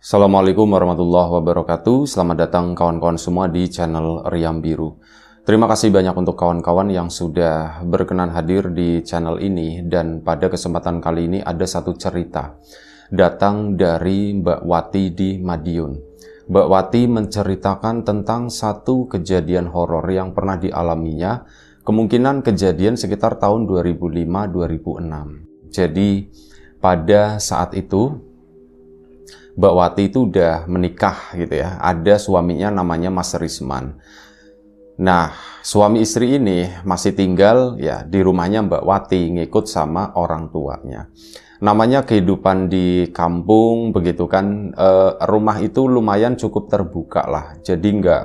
Assalamualaikum warahmatullahi wabarakatuh. Selamat datang kawan-kawan semua di channel Riam Biru. Terima kasih banyak untuk kawan-kawan yang sudah berkenan hadir di channel ini. Dan pada kesempatan kali ini ada satu cerita datang dari Mbak Wati di Madiun. Mbak Wati menceritakan tentang satu kejadian horor yang pernah dialaminya. Kemungkinan kejadian sekitar tahun 2005-2006. Jadi pada saat itu Mbak Wati itu udah menikah gitu ya. Ada suaminya namanya Mas Risman. Nah, suami istri ini masih tinggal ya di rumahnya Mbak Wati, ngikut sama orang tuanya. Namanya kehidupan di kampung begitu kan, rumah itu lumayan cukup terbuka lah. Jadi nggak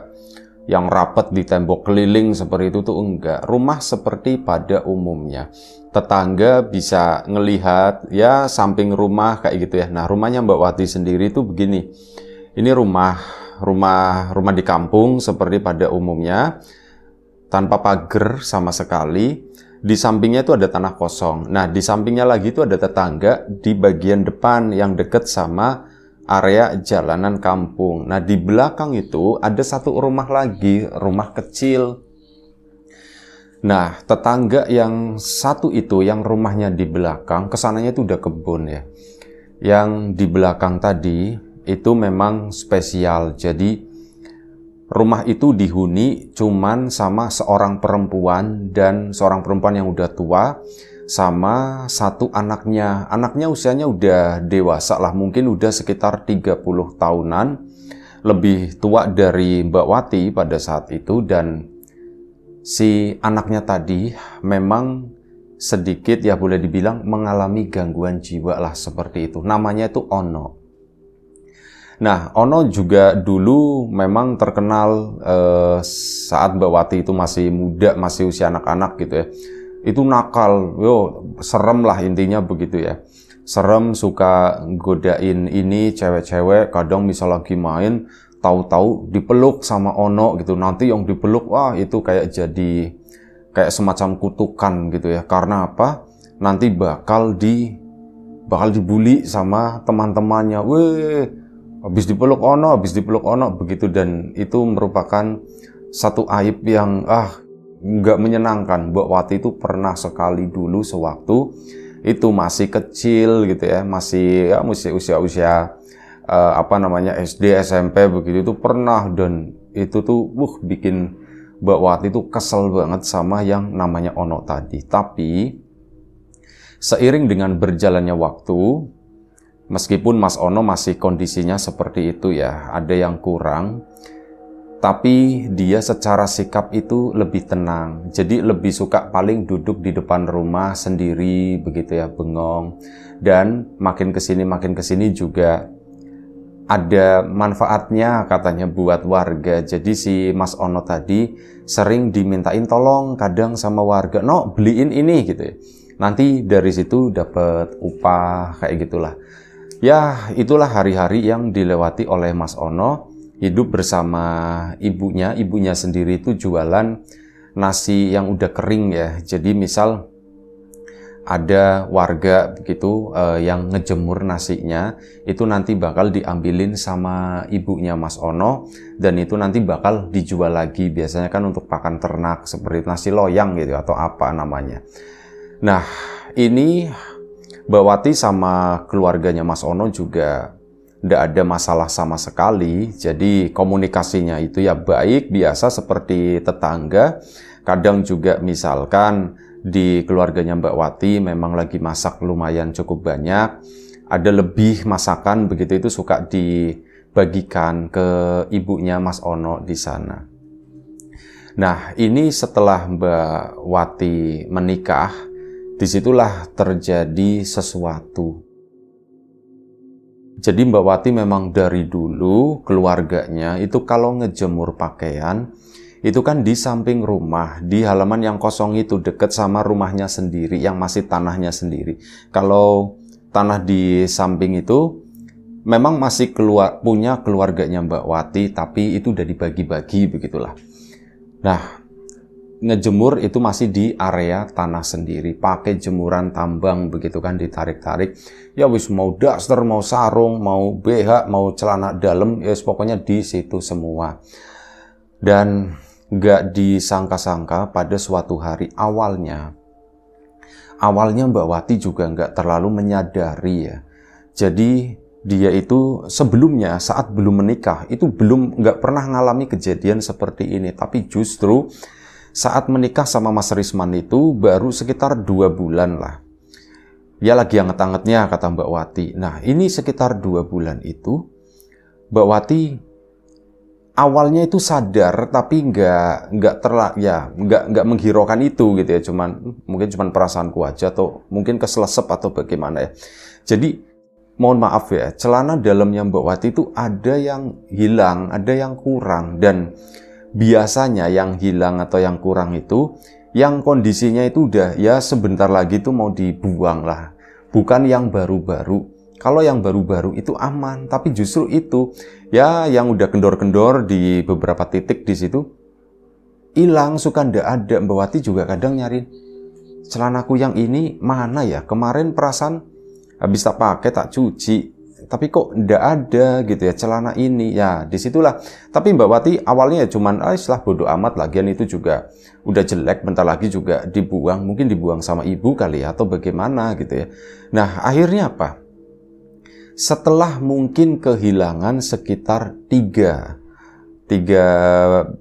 yang rapat di tembok keliling seperti itu tuh enggak. Rumah seperti pada umumnya. Tetangga bisa ngelihat ya samping rumah kayak gitu ya. Nah, rumahnya Mbak Wati sendiri itu begini. Ini rumah di kampung seperti pada umumnya, tanpa pagar sama sekali. Di sampingnya itu ada tanah kosong. Nah, di sampingnya lagi itu ada tetangga di bagian depan yang deket sama area jalanan kampung. Nah, di belakang itu ada satu rumah lagi, rumah kecil. Nah, tetangga yang satu itu, yang rumahnya di belakang, kesananya itu udah kebun ya. Yang di belakang tadi, itu memang spesial. Jadi, rumah itu dihuni cuman sama seorang perempuan, dan seorang perempuan yang udah tua, sama satu anaknya. Anaknya usianya udah dewasa lah, mungkin udah sekitar 30 tahunan, lebih tua dari Mbak Wati pada saat itu, dan si anaknya tadi memang sedikit ya boleh dibilang mengalami gangguan jiwa lah seperti itu. Namanya itu Ono. Nah, Ono juga dulu memang terkenal saat Mbak Wati itu masih muda, masih usia anak-anak gitu ya. Itu nakal, serem lah intinya begitu ya. Serem, suka godain ini cewek-cewek, kadang bisa lagi main, tahu-tahu dipeluk sama Ono gitu. Nanti yang dipeluk, wah itu kayak jadi kayak semacam kutukan gitu ya. Karena apa? Nanti bakal dibully sama teman-temannya. Weh, habis dipeluk Ono begitu, dan itu merupakan satu aib yang nggak menyenangkan. Mbak Wati itu pernah sekali dulu sewaktu itu masih kecil gitu ya, masih usia SD, SMP begitu, itu pernah, dan itu tuh bikin Mbak Wati tuh kesel banget sama yang namanya Ono tadi. Tapi seiring dengan berjalannya waktu, meskipun Mas Ono masih kondisinya seperti itu ya, ada yang kurang, tapi dia secara sikap itu lebih tenang. Jadi lebih suka paling duduk di depan rumah sendiri begitu ya, bengong. Dan makin kesini juga ada manfaatnya katanya buat warga. Jadi si Mas Ono tadi sering dimintain tolong kadang sama warga, "No, beliin ini," gitu ya. Nanti dari situ dapat upah kayak gitulah. Ya, itulah hari-hari yang dilewati oleh Mas Ono, hidup bersama ibunya sendiri itu jualan nasi yang udah kering ya. Jadi misal ada warga begitu yang ngejemur nasinya, itu nanti bakal diambilin sama ibunya Mas Ono, dan itu nanti bakal dijual lagi, biasanya kan untuk pakan ternak seperti nasi loyang gitu atau apa namanya. Nah, ini Mbak Wati sama keluarganya Mas Ono juga nggak ada masalah sama sekali. Jadi komunikasinya itu ya baik, biasa seperti tetangga. Kadang juga misalkan di keluarganya Mbak Wati memang lagi masak lumayan cukup banyak, ada lebih masakan begitu, itu suka dibagikan ke ibunya Mas Ono di sana. Nah, ini setelah Mbak Wati menikah, disitulah terjadi sesuatu. Jadi Mbak Wati memang dari dulu keluarganya itu kalau ngejemur pakaian, itu kan di samping rumah, di halaman yang kosong itu, deket sama rumahnya sendiri, yang masih tanahnya sendiri. Kalau tanah di samping itu memang masih punya keluarganya Mbak Wati, tapi itu udah dibagi-bagi begitulah. Nah, ngejemur itu masih di area tanah sendiri, pakai jemuran tambang begitu kan, ditarik-tarik. Ya wis, mau daster, mau sarung, mau BH, mau celana dalam, ya pokoknya di situ semua. Dan nggak disangka-sangka pada suatu hari awalnya Mbak Wati juga nggak terlalu menyadari ya. Jadi dia itu sebelumnya saat belum menikah itu nggak pernah ngalami kejadian seperti ini. Tapi justru saat menikah sama Mas Risman itu baru sekitar 2 bulan lah. Ya lagi anget-angetnya kata Mbak Wati. Nah ini sekitar 2 bulan itu Mbak Wati awalnya itu sadar tapi nggak menghiraukan itu gitu ya, mungkin cuman perasaanku aja atau mungkin keselesep atau bagaimana ya. Jadi mohon maaf ya, celana dalamnya Mbak Wati itu ada yang hilang, ada yang kurang, dan biasanya yang hilang atau yang kurang itu yang kondisinya itu udah ya sebentar lagi itu mau dibuang lah, bukan yang baru-baru. Kalau yang baru-baru itu aman, tapi justru itu ya yang udah kendor-kendor di beberapa titik di situ hilang, suka ndak ada. Mbak Wati juga kadang nyariin, celanaku yang ini mana ya, kemarin perasaan habis tak pakai tak cuci, tapi kok ndak ada gitu ya celana ini. Ya disitulah. Tapi Mbak Wati awalnya ya cuman lah bodo amat, lagian itu juga udah jelek, bentar lagi juga dibuang, mungkin dibuang sama ibu kali ya atau bagaimana gitu ya. Nah akhirnya apa? Setelah mungkin kehilangan sekitar 3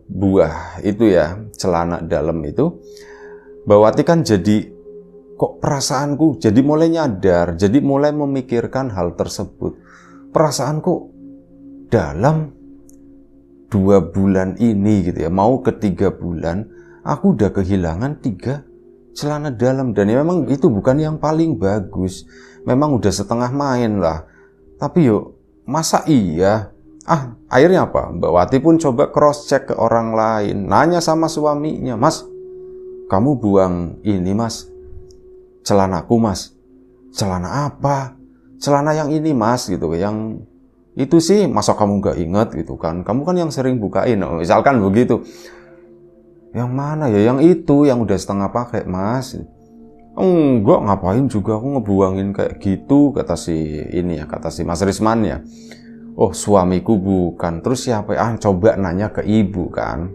buah itu ya celana dalam itu, Mbak Wati kan jadi kok perasaanku jadi mulai nyadar, jadi mulai memikirkan hal tersebut. Perasaanku dalam 2 bulan ini gitu ya, mau ke 3 bulan aku udah kehilangan 3 celana dalam, dan ya memang itu bukan yang paling bagus, memang udah setengah main lah. Tapi yuk, masa iya? Akhirnya apa? Mbak Wati pun coba cross check ke orang lain, nanya sama suaminya, Mas, kamu buang ini Mas, celanaku Mas. Celana apa? Celana yang ini Mas, gitu. Yang itu sih, masa kamu nggak inget gitu kan? Kamu kan yang sering bukain, misalkan begitu. Yang mana ya? Yang itu, yang udah setengah pakai Mas. Enggak, ngapain juga aku ngebuangin kayak gitu, kata si Mas Risman ya. Oh, suamiku bukan. Terus siapa? Coba nanya ke ibu kan.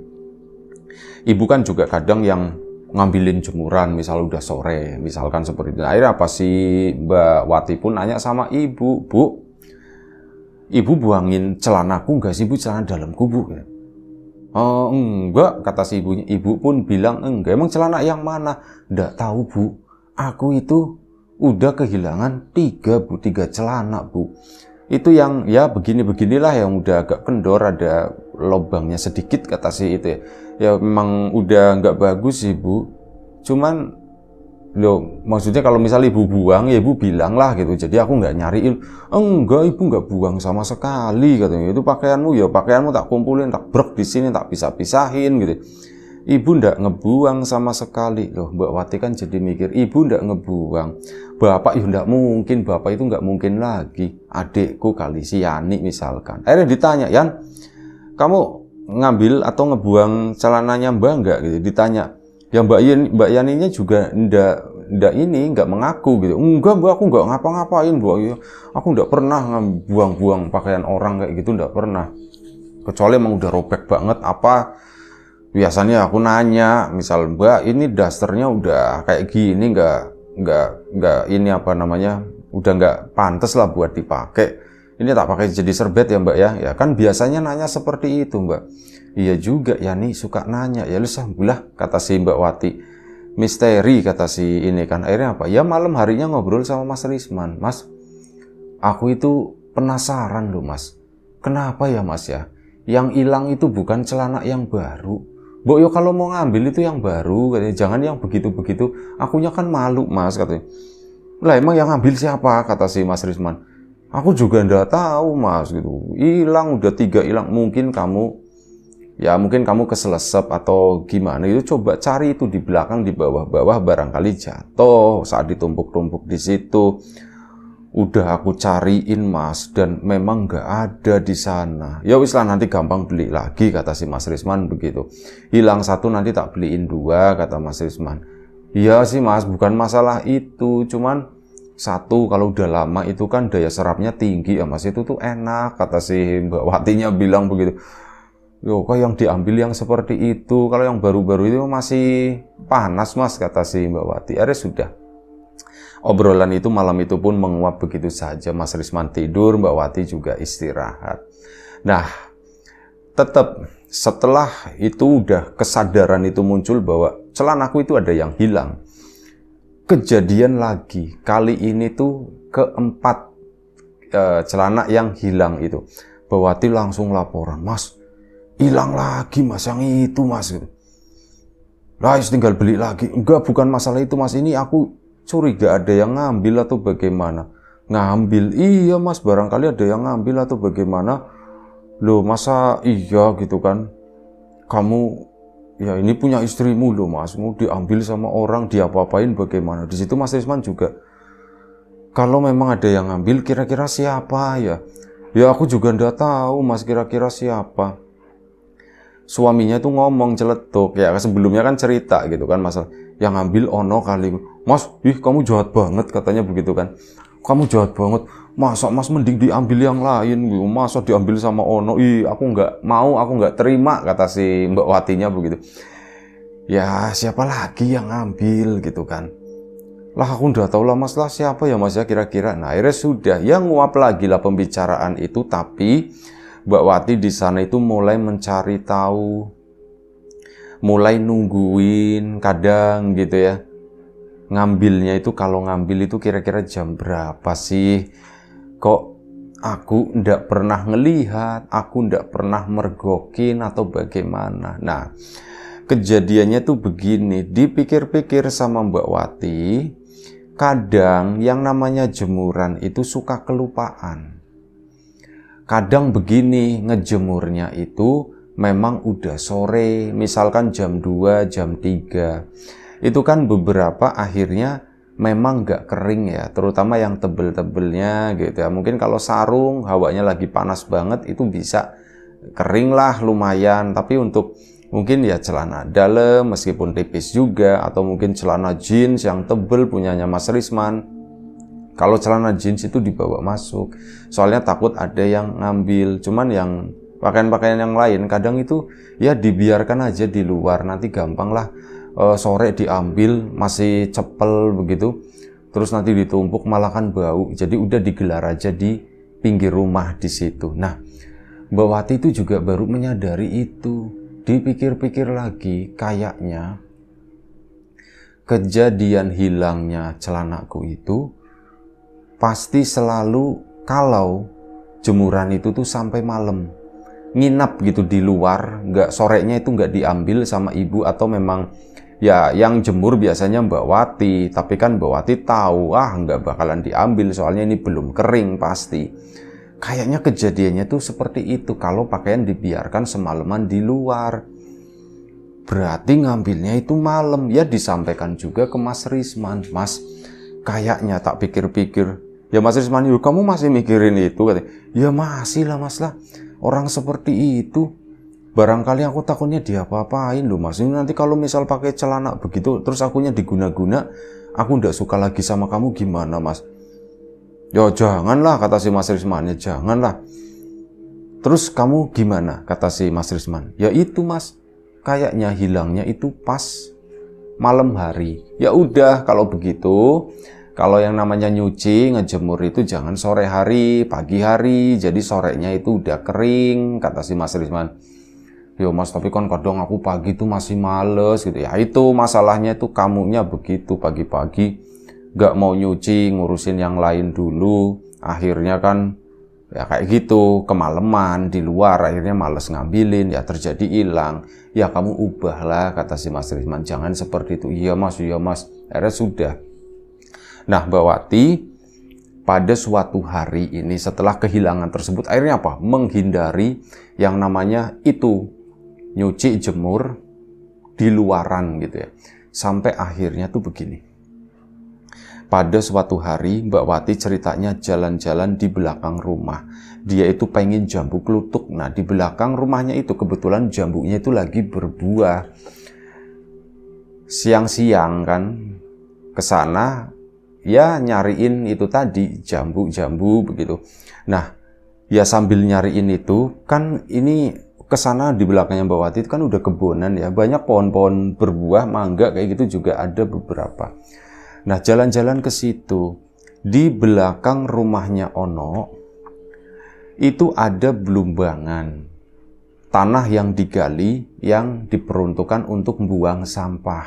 Ibu kan juga kadang yang ngambilin jemuran, misal udah sore, misalkan seperti itu. Akhirnya apa sih, Mbak Wati pun nanya sama ibu, Bu, ibu buangin celanaku enggak sih Bu, celana dalamku Bu? Oh enggak, kata si ibunya. Ibu pun bilang enggak. Emang celana yang mana? Enggak tahu Bu, aku itu udah kehilangan 3 celana Bu. Itu yang ya begini-beginilah, yang udah agak kendor, ada lubangnya sedikit, kata si itu ya. Ya memang udah nggak bagus sih Bu. Cuman maksudnya kalau misalnya ibu buang ya ibu bilang lah gitu. Jadi aku nggak nyariin. Enggak, ibu nggak buang sama sekali katanya. Itu pakaianmu ya pakaianmu tak kumpulin, tak brek di sini, tak pisah-pisahin gitu. Ibu ndak ngebuang sama sekali. Loh, Mbak Wati kan jadi mikir, ibu ndak ngebuang. Bapak ya ndak mungkin, bapak itu nggak mungkin lagi. Adikku kali, si Yani misalkan. Akhirnya ditanya, Yan, kamu ngambil atau ngebuang celananya Mbak nggak gitu? Ditanya. Ya Mbak Yaninya juga nggak mengaku gitu. Enggak Mbak, aku nggak ngapa-ngapain Mbak. Aku ndak pernah buang-buang pakaian orang kayak gitu, ndak pernah. Kecuali emang udah robek banget apa. Biasanya aku nanya, misal Mbak ini dasternya udah kayak gini, nggak ini apa namanya, udah nggak pantas lah buat dipakai. Ini tak pakai jadi serbet ya Mbak ya. Ya kan biasanya nanya seperti itu Mbak. Iya juga ya nih suka nanya. Ya lu belah, kata si Mbak Wati. Misteri kata si ini kan. Akhirnya apa? Ya malam harinya ngobrol sama Mas Risman. Mas, aku itu penasaran loh Mas. Kenapa ya Mas ya? Yang hilang itu bukan celana yang baru. Mbok yo kalau mau ngambil itu yang baru, katanya, jangan yang begitu-begitu. Akunya kan malu Mas, katanya. Lah emang yang ngambil siapa, kata si Mas Risman. Aku juga ndak tahu Mas gitu. Hilang udah 3 hilang. Mungkin kamu keselesep atau gimana itu, coba cari itu di belakang, di bawah-bawah, barangkali jatuh saat ditumpuk-tumpuk di situ. Udah aku cariin Mas, dan memang nggak ada di sana. Ya wis lah, nanti gampang beli lagi, kata si Mas Risman begitu. Hilang satu nanti tak beliin dua, kata Mas Risman. Iya sih Mas, bukan masalah itu, cuman satu, kalau udah lama itu kan daya serapnya tinggi ya Mas, itu tuh enak, kata si Mbak Watinya bilang begitu. Yo, kok yang diambil yang seperti itu, kalau yang baru-baru itu masih panas Mas, kata si Mbak Wati. Akhirnya sudah. Obrolan itu malam itu pun menguap begitu saja. Mas Risman tidur, Mbak Wati juga istirahat. Nah, tetap setelah itu udah kesadaran itu muncul bahwa celanaku itu ada yang hilang. Kejadian lagi, kali ini tuh keempat celana yang hilang itu. Mbak Wati langsung laporan, Mas, hilang lagi Mas, yang itu Mas. Lah, tinggal beli lagi. Enggak, bukan masalah itu Mas, ini aku curiga ada yang ngambil atau bagaimana. Ngambil? Iya Mas, barangkali ada yang ngambil atau bagaimana. Loh, masa iya gitu kan. Kamu, ya ini punya istrimu loh Mas, mau diambil sama orang, diapa-apain bagaimana. Di situ Mas Risman juga, kalau memang ada yang ngambil, kira-kira siapa ya? Ya aku juga ndak tahu Mas, kira-kira siapa. Suaminya tuh ngomong celetuk, ya sebelumnya kan cerita gitu kan, masalah yang ngambil ono kali. Mas, kamu jahat banget, katanya begitu kan. Kamu jahat banget, masa Mas mending diambil yang lain, masa diambil sama ono. Aku nggak mau, aku nggak terima, kata si Mbak Watinya begitu. Ya siapa lagi yang ngambil gitu kan. Lah aku udah tahu lah Mas, lah siapa ya Mas ya kira-kira. Nah akhirnya sudah, ya nguap lagi lah pembicaraan itu, tapi Mbak Wati di sana itu mulai mencari tahu, mulai nungguin kadang gitu ya. Ngambilnya itu, kalau ngambil itu kira-kira jam berapa sih? Kok aku ndak pernah ngelihat, aku ndak pernah mergokin atau bagaimana. Nah, kejadiannya tuh begini, dipikir-pikir sama Mbak Wati, kadang yang namanya jemuran itu suka kelupaan. Kadang begini, ngejemurnya itu memang udah sore, misalkan jam 2, jam 3. Itu kan beberapa akhirnya memang nggak kering ya, terutama yang tebel-tebelnya gitu ya. Mungkin kalau sarung, hawanya lagi panas banget, itu bisa kering lah lumayan. Tapi untuk mungkin ya celana dalam, meskipun tipis juga, atau mungkin celana jeans yang tebel punyanya Mas Risman, kalau celana jeans itu dibawa masuk, soalnya takut ada yang ngambil. Cuman yang pakaian-pakaian yang lain kadang itu ya dibiarkan aja di luar, nanti gampang lah sore diambil masih cepel begitu, terus nanti ditumpuk malah kan bau. Jadi udah digelar aja di pinggir rumah di situ. Nah, Mbak Wati itu juga baru menyadari itu. Dipikir-pikir lagi, kayaknya kejadian hilangnya celanaku itu pasti selalu kalau jemuran itu tuh sampai malam, nginap gitu di luar, nggak sorenya itu nggak diambil sama ibu, atau memang ya yang jemur biasanya Mbak Wati, tapi kan Mbak Wati tahu nggak bakalan diambil soalnya ini belum kering pasti. Kayaknya kejadiannya tuh seperti itu kalau pakaian dibiarkan semalaman di luar. Berarti ngambilnya itu malam. Ya disampaikan juga ke Mas Risman, Mas, kayaknya tak pikir-pikir, ya Mas Risman, kamu masih mikirin itu? Katanya, ya masih lah Mas lah, orang seperti itu barangkali aku takutnya diapa-apain loh Mas. Ini nanti kalau misal pakai celana begitu terus akunya diguna-guna, aku ndak suka lagi sama kamu, gimana Mas? Ya janganlah, kata si Mas Risman, ya janganlah. Terus kamu gimana, kata si Mas Risman? Ya itu Mas, kayaknya hilangnya itu pas malam hari. Ya udah kalau begitu, kalau yang namanya nyuci, ngejemur itu jangan sore hari, pagi hari, jadi sorenya itu udah kering, kata si Mas Risman. Yo Mas, tapi kan kadang aku pagi tuh masih males gitu. Ya itu masalahnya, itu kamunya begitu, pagi-pagi gak mau nyuci, ngurusin yang lain dulu, akhirnya kan ya kayak gitu, kemalaman di luar, akhirnya males ngambilin, ya terjadi hilang. Ya kamu ubahlah, kata si Mas Risman, jangan seperti itu. Iya Mas, akhirnya sudah. Nah Mbak Wati pada suatu hari ini setelah kehilangan tersebut, akhirnya apa? Menghindari yang namanya itu nyuci jemur di luaran gitu ya. Sampai akhirnya tuh begini, Pada suatu hari Mbak Wati ceritanya jalan-jalan di belakang rumah. Dia itu pengen jambu kluthuk. Nah, di belakang rumahnya itu kebetulan jambunya itu lagi berbuah. Siang-siang kan ke sana ya nyariin itu tadi jambu-jambu begitu. Nah, ya sambil nyariin itu kan ini kesana di belakangnya Mbak Wati itu kan udah kebonan ya, banyak pohon-pohon berbuah, mangga kayak gitu juga ada beberapa. Nah, jalan-jalan ke situ, di belakang rumahnya Ono itu ada belumbangan tanah yang digali yang diperuntukkan untuk buang sampah.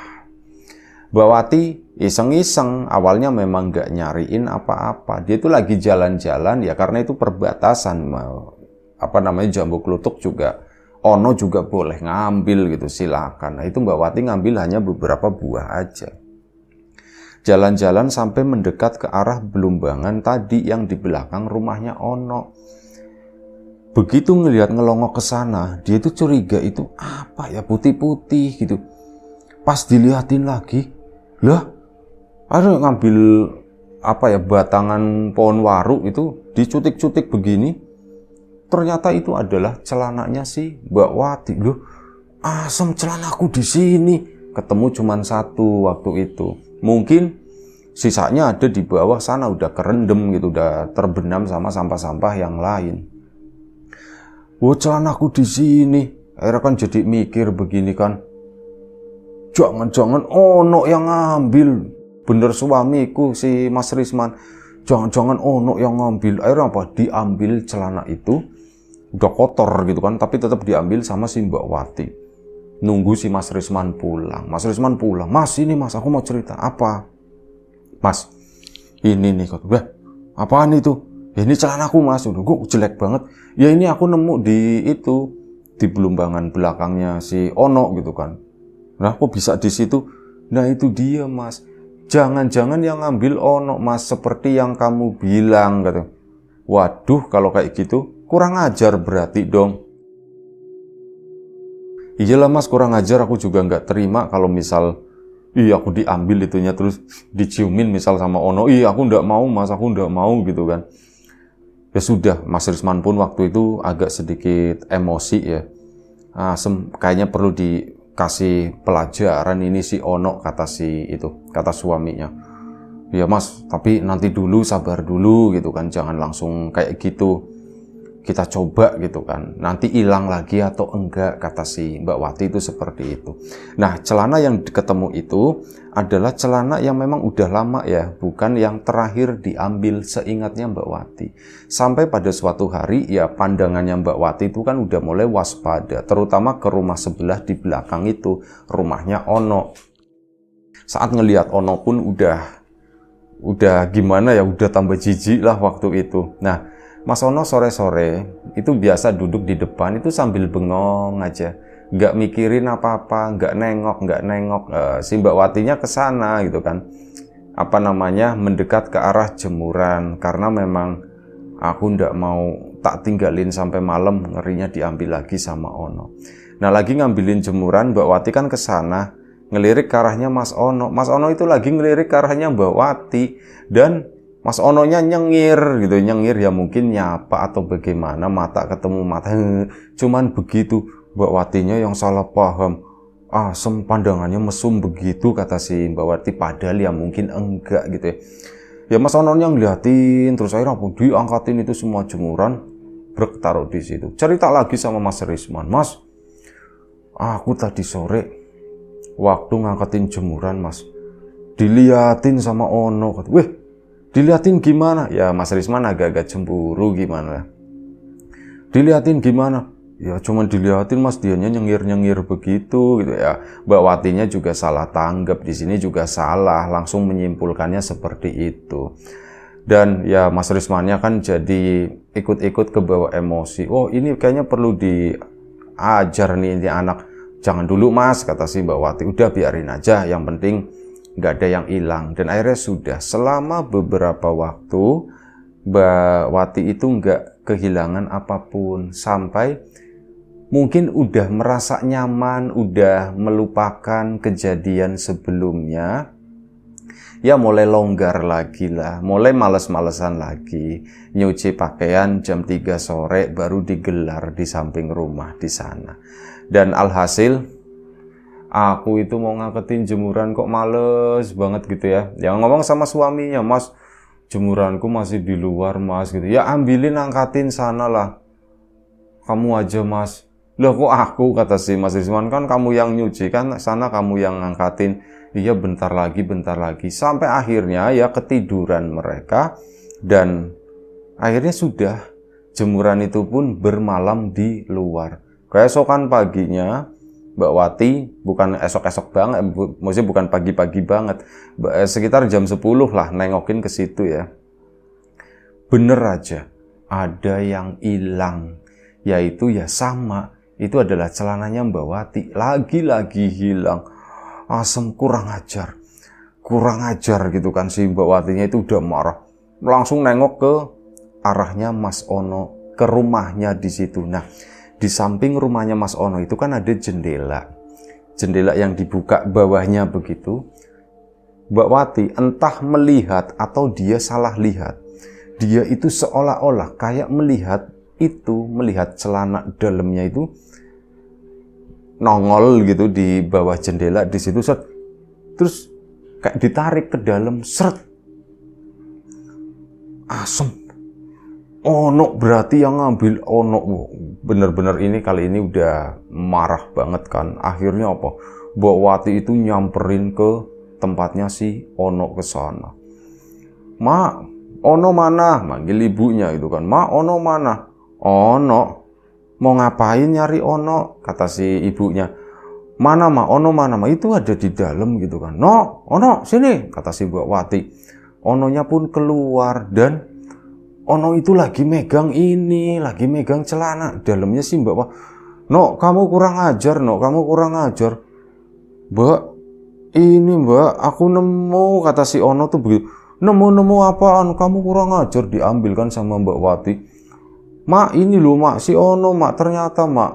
Mbak Wati iseng-iseng, awalnya memang nggak nyariin apa-apa. Dia itu lagi jalan-jalan ya, karena itu perbatasan jambu kluthuk juga Ono juga boleh ngambil gitu, silakan. Nah, itu Mbak Wati ngambil hanya beberapa buah aja. Jalan-jalan sampai mendekat ke arah belumbangan tadi yang di belakang rumahnya Ono. Begitu ngelihat ngelongok ke sana, dia itu curiga itu apa ya, putih-putih gitu. Pas dilihatin lagi, lah ada ngambil batangan pohon waru itu dicutik-cutik begini. Ternyata itu adalah celananya si Mbak Wati. Loh, asem celanaku di sini. Ketemu cuman satu waktu itu. Mungkin sisanya ada di bawah sana, udah kerendam gitu, udah terbenam sama sampah-sampah yang lain. Wah, celanaku di sini. Akhirnya kan jadi mikir begini kan. Jangan-jangan Ono yang ngambil. Bener suamiku si Mas Risman. Jangan-jangan Ono yang ngambil. Akhirnya apa? Diambil celana itu. Udah kotor gitu kan, tapi tetap diambil sama si Mbak Wati. Nunggu si Mas Risman pulang. Mas Risman pulang. Mas, ini Mas, aku mau cerita. Apa? Mas, ini nih. Wah, apaan itu? Ya, ini celanaku Mas. Udah, gue jelek banget. Ya ini aku nemu di belumbangan belakangnya si Ono gitu kan. Nah, kok bisa di situ? Nah, itu dia Mas. Jangan-jangan yang ngambil Ono Mas, seperti yang kamu bilang gitu. Waduh, kalau kayak gitu kurang ajar berarti dong. Iyalah Mas, kurang ajar, aku juga nggak terima kalau misal aku diambil itunya terus diciumin misal sama Ono. Aku nggak mau Mas, aku nggak mau gitu kan. Ya sudah, Mas Risman pun waktu itu agak sedikit emosi ya. Kayaknya perlu dikasih pelajaran ini si Ono, kata suaminya. Ya Mas, tapi nanti dulu, sabar dulu gitu kan, jangan langsung kayak gitu. Kita coba gitu kan, nanti hilang lagi atau enggak, kata si Mbak Wati itu seperti itu. Nah, celana yang ketemu itu adalah celana yang memang udah lama ya, bukan yang terakhir diambil seingatnya Mbak Wati. Sampai pada suatu hari ya pandangannya Mbak Wati itu kan udah mulai waspada, terutama ke rumah sebelah di belakang itu, rumahnya Ono. Saat ngelihat Ono pun udah gimana ya, udah tambah jijik lah waktu itu. Nah, Mas Ono sore-sore itu biasa duduk di depan itu sambil bengong aja, nggak mikirin apa-apa, nggak nengok. Si Mbak Watinya ke sana gitu kan, mendekat ke arah jemuran, karena memang aku nggak mau tak tinggalin sampai malam, ngerinya diambil lagi sama Ono. Nah, lagi ngambilin jemuran, Mbak Wati kan ke sana, ngelirik ke arahnya Mas Ono. Mas Ono itu lagi ngelirik ke arahnya Mbak Wati, dan Mas Ononya nyengir ya, mungkin nyapa atau bagaimana, mata ketemu mata. Cuman begitu, Mbak Watinya yang salah paham. Pandangannya mesum begitu, kata si Mbak Wati, padahal ya mungkin enggak gitu ya. Ya Mas Ononya ngeliatin, terus akhirnya diangkatin itu semua jemuran, taruh di situ. Cerita lagi sama Mas Risman, Mas, aku tadi sore waktu ngangkatin jemuran Mas, diliatin sama Ono. Weh, diliatin gimana? Ya Mas Risman agak-agak cemburu gimana. Diliatin gimana? Ya cuman diliatin Mas, dianya nyengir-nyengir begitu gitu ya. Mbak Watinya juga salah tanggap, di sini juga salah, langsung menyimpulkannya seperti itu. Dan ya Mas Rismannya kan jadi ikut-ikut kebawa emosi. Oh, ini kayaknya perlu diajar nih ini anak. Jangan dulu Mas, kata si Mbak Wati. Udah biarin aja, yang penting nggak ada yang hilang. Dan akhirnya sudah, selama beberapa waktu Mbak Wati itu nggak kehilangan apapun, sampai mungkin udah merasa nyaman, udah melupakan kejadian sebelumnya. ya mulai longgar lagi lah, mulai males-malesan lagi. Nyuci pakaian jam 3 sore baru digelar di samping rumah di sana. Dan alhasil, aku itu mau ngangkatin jemuran kok males banget gitu ya. Yang ngomong sama suaminya, "Mas, jemuranku masih di luar mas," gitu. "Ya ambilin, angkatin sana lah. Kamu aja mas." "Loh kok aku?" kata si Mas Rizwan, "kan kamu yang nyuci, kan sana kamu yang ngangkatin." "Iya bentar lagi, bentar lagi." Sampai akhirnya ya ketiduran mereka, dan akhirnya sudah jemuran itu pun bermalam di luar. Keesokan paginya Mbak Wati, bukan esok-esok banget, maksudnya bukan pagi-pagi banget, sekitar jam 10 lah nengokin ke situ ya. Bener aja, ada yang hilang, yaitu ya sama, itu adalah celananya Mbak Wati, lagi-lagi hilang. Asem, kurang ajar gitu kan, si Mbak Watinya itu udah marah, langsung nengok ke arahnya Mas Ono, ke rumahnya di situ. Nah, di samping rumahnya Mas Ono itu kan ada jendela yang dibuka bawahnya begitu. Mbak Wati entah melihat atau dia salah lihat, dia itu seolah-olah kayak melihat celana dalamnya itu nongol gitu di bawah jendela di situ, set, terus kayak ditarik ke dalam, seret. Asem. Ono berarti yang ngambil Ono. Bener-bener ini kali ini udah marah banget kan. Akhirnya apa? Mbak Wati itu nyamperin ke tempatnya si Ono ke sana. "Mak, Ono mana?" Manggil ibunya itu kan. "Mak, Ono mana?" "Ono." "Mau ngapain nyari Ono?" kata si ibunya. "Mana Mak? Ono mana Mak?" "Itu ada di dalam," gitu kan. "No, Ono sini," kata si Mbak Wati. Ononya pun keluar, dan Ono itu lagi megang celana dalamnya sih Mbak Wah. "No, kamu kurang ajar, no, kamu kurang ajar." "Mbak, ini Mbak, aku nemu," kata si Ono tuh begitu. Nemu apaan? Kamu kurang ajar." Diambilkan sama Mbak Wati. "Mak, ini loh Mak, si Ono Mak, ternyata Mak,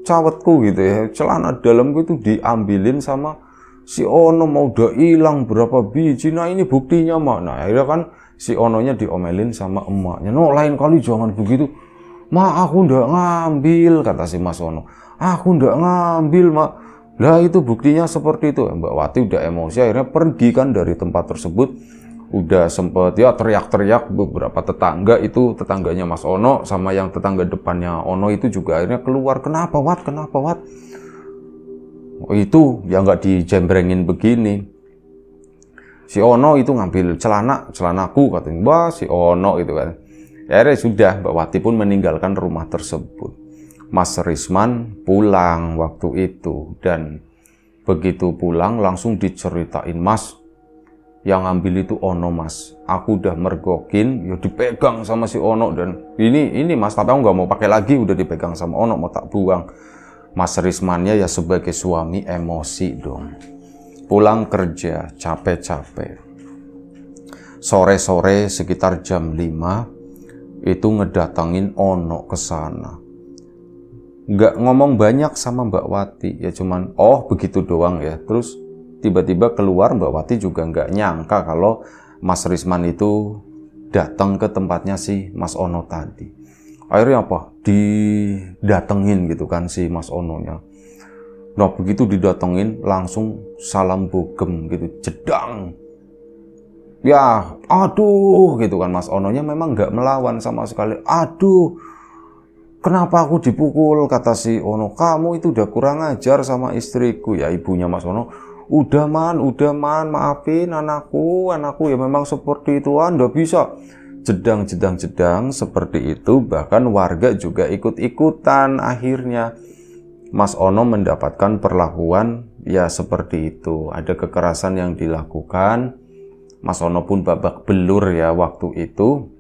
cawetku," gitu ya, celana dalamku itu diambilin sama si Ono, mau udah hilang berapa biji. "Nah ini buktinya Mak." Nah akhirnya kan si Ononya diomelin sama emaknya. "No, lain kali jangan begitu." "Mak, aku ndak ngambil," kata si Mas Ono. "Aku ndak ngambil Mak." "Lah itu buktinya seperti itu." Mbak Wati udah emosi, akhirnya pergi kan dari tempat tersebut. Udah sempet ya teriak-teriak beberapa tetangga, itu tetangganya Mas Ono sama yang tetangga depannya Ono itu juga akhirnya keluar. "Kenapa Wat? Kenapa Wat?" "Oh itu ya nggak dijembrengin begini. Si Ono itu ngambil celanaku," katanya. Wah, si Ono itu kan. Akhirnya sudah, Mbak Wati pun meninggalkan rumah tersebut. Mas Risman pulang waktu itu, dan begitu pulang langsung diceritain, "Mas, yang ngambil itu Ono Mas. Aku udah mergokin," ya dipegang sama si Ono, dan ini Mas, tapi aku nggak mau pakai lagi, udah dipegang sama Ono, mau tak buang. Mas Rismannya ya sebagai suami emosi dong. Pulang kerja capek-capek, sore-sore sekitar jam 5 itu ngedatengin Ono ke sana. Nggak ngomong banyak sama Mbak Wati, ya cuman oh begitu doang ya. Terus tiba-tiba keluar, Mbak Wati juga nggak nyangka kalau Mas Risman itu datang ke tempatnya si Mas Ono tadi. Akhirnya apa? Didatengin gitu kan si Mas Ononya. Nah begitu didatengin langsung salam bogem gitu, jedang. Ya aduh gitu kan, Mas Ononya memang nggak melawan sama sekali. "Aduh, kenapa aku dipukul?" kata si Ono. "Kamu itu udah kurang ajar sama istriku." Ya ibunya Mas Ono, udah man, maafin anakku ya memang seperti itu, Anda bisa." Jedang seperti itu, bahkan warga juga ikut-ikutan. Akhirnya Mas Ono mendapatkan perlakuan ya seperti itu. Ada kekerasan yang dilakukan. Mas Ono pun babak belur ya waktu itu.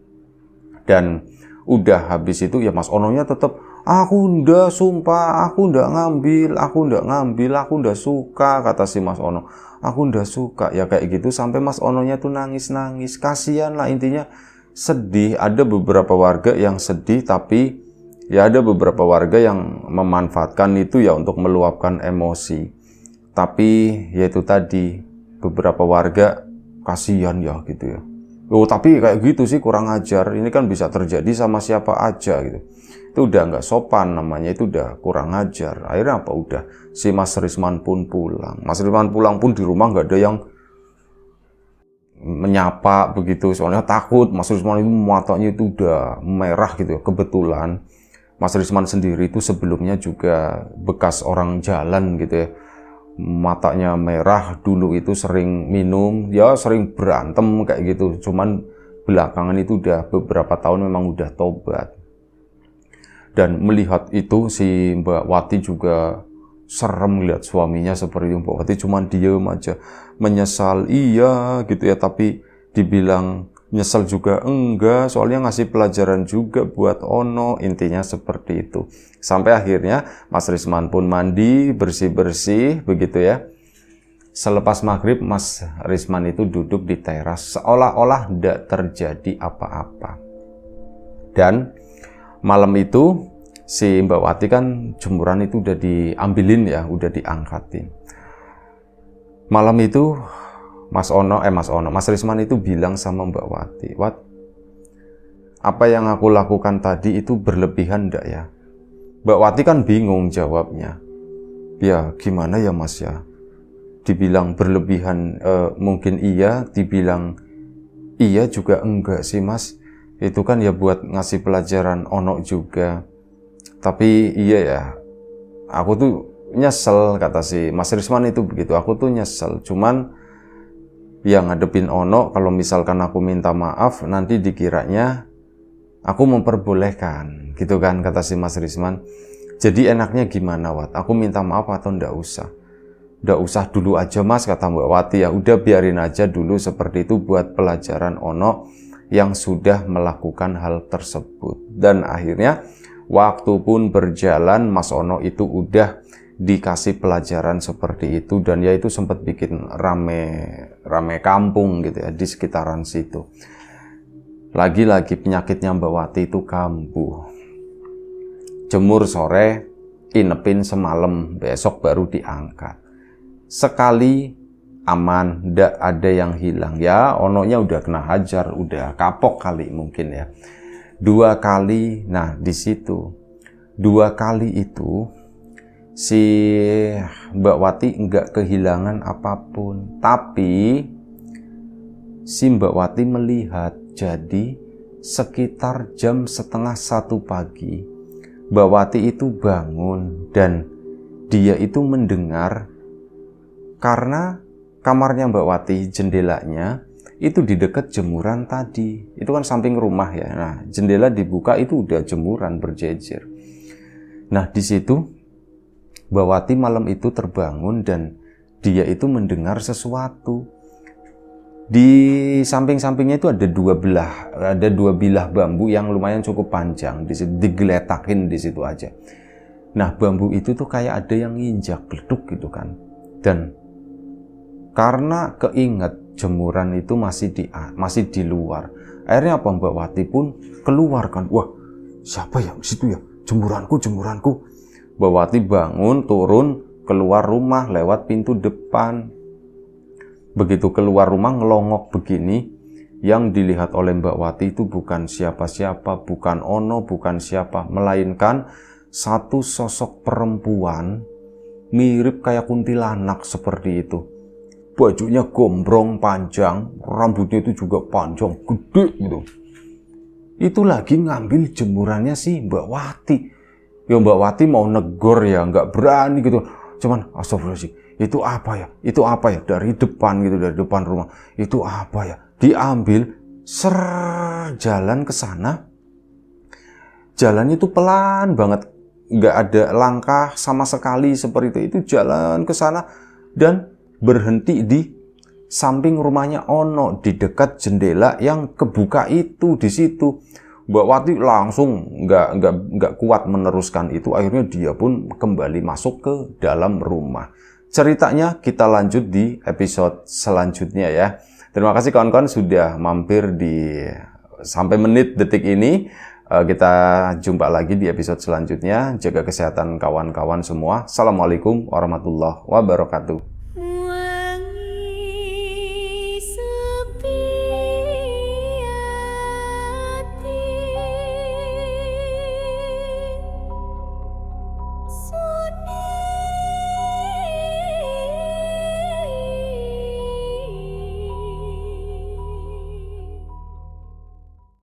Dan udah habis itu ya Mas Ononya tetap, "Aku ndak, sumpah, aku ndak ngambil, aku ndak suka," kata si Mas Ono. "Aku ndak suka." Ya kayak gitu sampai Mas Ononya tuh nangis-nangis. Kasihan lah intinya, sedih. Ada beberapa warga yang sedih, tapi ya ada beberapa warga yang memanfaatkan itu ya untuk meluapkan emosi. Tapi ya itu tadi, beberapa warga kasihan ya gitu ya. Oh tapi kayak gitu sih kurang ajar, ini kan bisa terjadi sama siapa aja gitu. Itu udah nggak sopan namanya, itu udah kurang ajar. Akhirnya apa, udah si Mas Risman pun pulang. Mas Risman pulang pun di rumah nggak ada yang menyapa begitu, soalnya takut. Mas Risman itu matanya itu udah merah gitu ya. Kebetulan Mas Risman sendiri itu sebelumnya juga bekas orang jalan gitu ya. Matanya merah, dulu itu sering minum, ya sering berantem kayak gitu. Cuman belakangan itu udah beberapa tahun memang udah tobat. Dan melihat itu si Mbak Wati juga serem lihat suaminya seperti itu. Mbak Wati cuman diem aja, menyesal iya gitu ya, tapi dibilang nyesel juga enggak, soalnya ngasih pelajaran juga buat Ono, intinya seperti itu. Sampai akhirnya Mas Risman pun mandi, bersih-bersih begitu ya. Selepas maghrib Mas Risman itu duduk di teras seolah-olah tidak terjadi apa-apa. Dan malam itu si Mbak Wati kan jemuran itu udah diambilin ya, udah diangkatin. Malam itu Mas Risman itu bilang sama Mbak Wati, "Wat, apa yang aku lakukan tadi itu berlebihan enggak ya?" Mbak Wati kan bingung jawabnya. Ya gimana ya Mas ya? Dibilang berlebihan mungkin iya, dibilang iya juga enggak sih Mas. Itu kan ya buat ngasih pelajaran Ono juga. Tapi iya ya, aku tuh nyesel, kata si Mas Risman itu begitu. Aku tuh nyesel, cuman yang ngadepin Ono, kalau misalkan aku minta maaf nanti dikiranya aku memperbolehkan gitu kan, kata si Mas Risman. Jadi enaknya gimana Wat, aku minta maaf atau ndak usah? Ndak usah dulu aja Mas, kata Mbak Wati. Ya udah biarin aja dulu seperti itu buat pelajaran Ono yang sudah melakukan hal tersebut. Dan akhirnya waktu pun berjalan, Mas Ono itu udah dikasih pelajaran seperti itu, dan ya itu sempat bikin rame kampung gitu ya di sekitaran situ. Lagi-lagi penyakitnya Mbak Wati itu kambuh. Jemur sore, inepin semalam, besok baru diangkat. Sekali aman, ndak ada yang hilang. Ya Ononya udah kena hajar, udah kapok kali mungkin ya. 2 kali, nah di situ 2 kali itu si Mbak Wati enggak kehilangan apapun, tapi si Mbak Wati melihat. Jadi sekitar jam 12:30 pagi Mbak Wati itu bangun, dan dia itu mendengar, karena kamarnya Mbak Wati jendelanya itu di dekat jemuran tadi. Itu kan samping rumah ya. Nah, jendela dibuka itu udah jemuran berjejer. Nah, di situ Mbak Wati malam itu terbangun dan dia itu mendengar sesuatu. Di samping-sampingnya itu ada dua bilah bambu yang lumayan cukup panjang, digeletakin di situ aja. Nah, bambu itu tuh kayak ada yang nginjak gleduk gitu kan. Dan karena keinget jemuran itu masih di luar, akhirnya apa, Mbak Wati pun keluar kan. Wah, siapa ya di situ ya? Jemuranku. Mbak Wati bangun, turun, keluar rumah lewat pintu depan. Begitu keluar rumah ngelongok begini, yang dilihat oleh Mbak Wati itu bukan siapa-siapa, bukan Ono, bukan siapa, melainkan satu sosok perempuan mirip kayak kuntilanak seperti itu. Bajunya gombrong panjang, rambutnya itu juga panjang, gede gitu. Itu lagi ngambil jemurannya si Mbak Wati. Ya Mbak Wati mau negor ya, nggak berani gitu. Cuman astagfirullahaladzim, itu apa ya, dari depan gitu, dari depan rumah, itu apa ya, diambil, jalan ke sana. Jalannya itu pelan banget, nggak ada langkah sama sekali seperti itu jalan ke sana dan berhenti di samping rumahnya Ono, di dekat jendela yang kebuka itu. Di situ Mbak Wati langsung nggak kuat meneruskan itu, akhirnya dia pun kembali masuk ke dalam rumah. Ceritanya kita lanjut di episode selanjutnya ya. Terima kasih kawan-kawan sudah mampir di sampai menit detik ini. Kita jumpa lagi di episode selanjutnya. Jaga kesehatan kawan-kawan semua. Assalamualaikum warahmatullahi wabarakatuh.